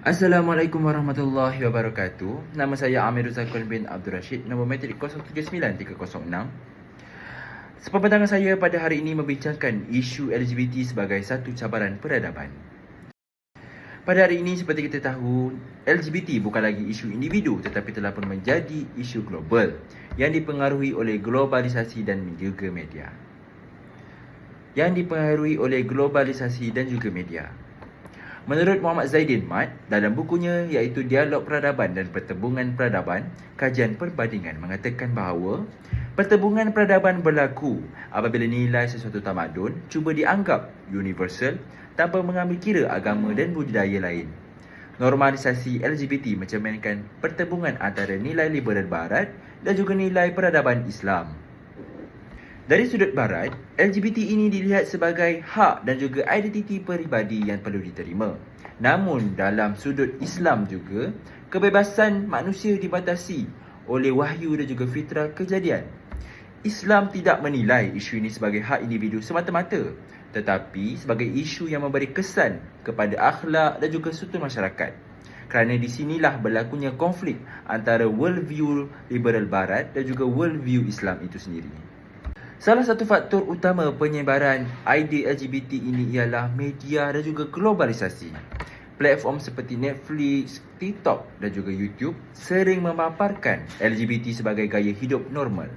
Assalamualaikum warahmatullahi wabarakatuh. Nama saya Amirul Zakwan bin Abdul Rashid. Nombor matrik 079306. Sepemandangan saya pada hari ini membincangkan isu LGBT sebagai satu cabaran peradaban. Pada hari ini, seperti kita tahu, LGBT bukan lagi isu individu tetapi telah pun menjadi isu global yang dipengaruhi oleh globalisasi dan juga media. Menurut Muhammad Zaidin Mat, dalam bukunya iaitu Dialog Peradaban dan Pertembungan Peradaban, kajian perbandingan mengatakan bahawa pertembungan peradaban berlaku apabila nilai sesuatu tamadun cuba dianggap universal tanpa mengambil kira agama dan budaya lain. Normalisasi LGBT mencerminkan pertembungan antara nilai liberal barat dan juga nilai peradaban Islam. Dari sudut barat, LGBT ini dilihat sebagai hak dan juga identiti peribadi yang perlu diterima. Namun dalam sudut Islam juga, kebebasan manusia dibatasi oleh wahyu dan juga fitrah kejadian. Islam tidak menilai isu ini sebagai hak individu semata-mata, tetapi sebagai isu yang memberi kesan kepada akhlak dan juga struktur masyarakat. Kerana di sinilah berlakunya konflik antara worldview liberal barat dan juga worldview Islam itu sendiri. Salah satu faktor utama penyebaran idea LGBT ini ialah media dan juga globalisasi. Platform seperti Netflix, TikTok dan juga YouTube sering memaparkan LGBT sebagai gaya hidup normal.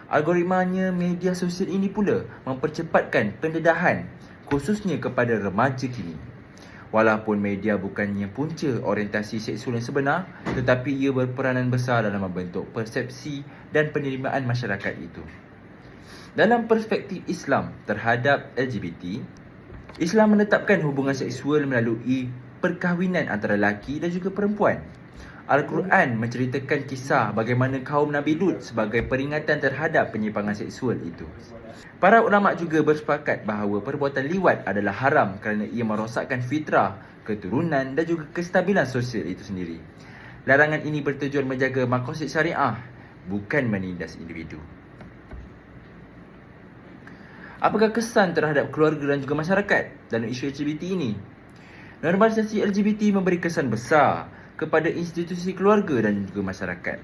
Algoritmanya media sosial ini pula mempercepatkan pendedahan khususnya kepada remaja kini. Walaupun media bukannya punca orientasi seksual yang sebenar, tetapi ia berperanan besar dalam membentuk persepsi dan penerimaan masyarakat itu. Dalam perspektif Islam terhadap LGBT, Islam menetapkan hubungan seksual melalui perkahwinan antara lelaki dan juga perempuan. Al-Quran menceritakan kisah bagaimana kaum Nabi Lut sebagai peringatan terhadap penyimpangan seksual itu. Para ulama juga bersepakat bahawa perbuatan liwat adalah haram kerana ia merosakkan fitrah, keturunan dan juga kestabilan sosial itu sendiri. Larangan ini bertujuan menjaga maqasid syariah, bukan menindas individu. Apakah kesan terhadap keluarga dan juga masyarakat dalam isu LGBT ini? Normalisasi LGBT memberi kesan besar kepada institusi keluarga dan juga masyarakat.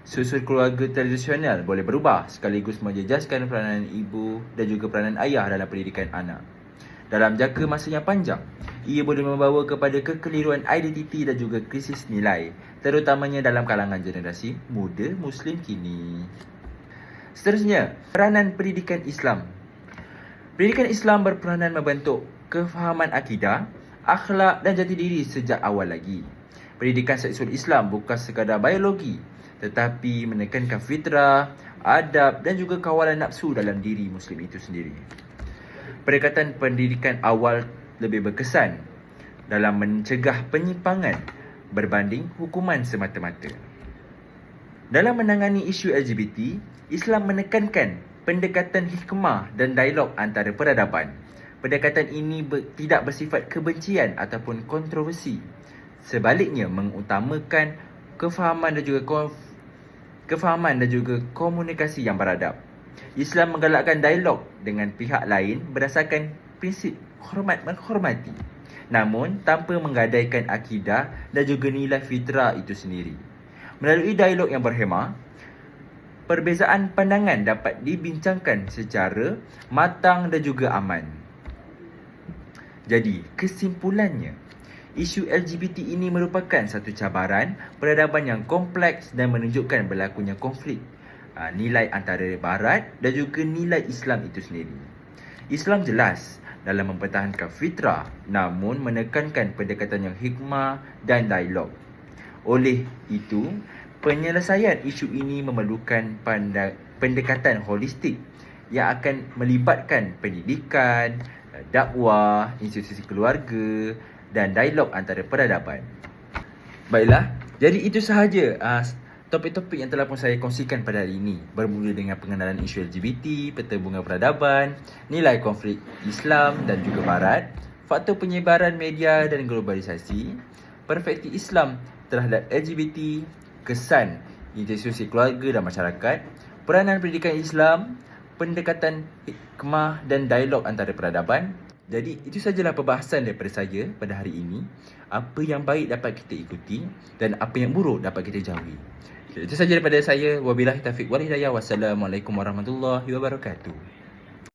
Struktur keluarga tradisional boleh berubah sekaligus menjejaskan peranan ibu dan juga peranan ayah dalam pendidikan anak. Dalam jangka masa yang panjang, ia boleh membawa kepada kekeliruan identiti dan juga krisis nilai, terutamanya dalam kalangan generasi muda Muslim kini. Seterusnya, peranan pendidikan Islam. Pendidikan Islam berperanan membentuk kefahaman akidah, akhlak dan jati diri sejak awal lagi. Pendidikan seksual Islam bukan sekadar biologi, tetapi menekankan fitrah, adab dan juga kawalan nafsu dalam diri Muslim itu sendiri. Pendekatan pendidikan awal lebih berkesan dalam mencegah penyimpangan berbanding hukuman semata-mata. Dalam menangani isu LGBT, Islam menekankan pendekatan hikmah dan dialog antara peradaban. Pendekatan ini tidak bersifat kebencian ataupun kontroversi. Sebaliknya mengutamakan kefahaman dan juga komunikasi yang beradab. Islam menggalakkan dialog dengan pihak lain berdasarkan prinsip hormat menghormati, namun tanpa menggadaikan akidah dan juga nilai fitrah itu sendiri. Melalui dialog yang berhemah, perbezaan pandangan dapat dibincangkan secara matang dan juga aman. Jadi, kesimpulannya, isu LGBT ini merupakan satu cabaran peradaban yang kompleks dan menunjukkan berlakunya konflik nilai antara barat dan juga nilai Islam itu sendiri. Islam jelas dalam mempertahankan fitrah namun menekankan pendekatan yang hikmah dan dialog. Oleh itu, penyelesaian isu ini memerlukan pendekatan holistik yang akan melibatkan pendidikan, dakwah, institusi keluarga dan dialog antara peradaban. Baiklah, jadi itu sahaja topik-topik yang telah pun saya kongsikan pada hari ini. Bermula dengan pengenalan isu LGBT, pertembungan peradaban, nilai konflik Islam dan juga Barat, faktor penyebaran media dan globalisasi, perspektif Islam terhadap LGBT, kesan institusi keluarga dan masyarakat, peranan pendidikan Islam, pendekatan hikmah dan dialog antara peradaban, Jadi itu sajalah perbahasan daripada saya pada hari ini. Apa yang baik dapat kita ikuti dan apa yang buruk dapat kita jauhi. Okay, itu saja daripada saya. Wabillahi taufiq wal hidayah. Wassalamualaikum warahmatullahi wabarakatuh.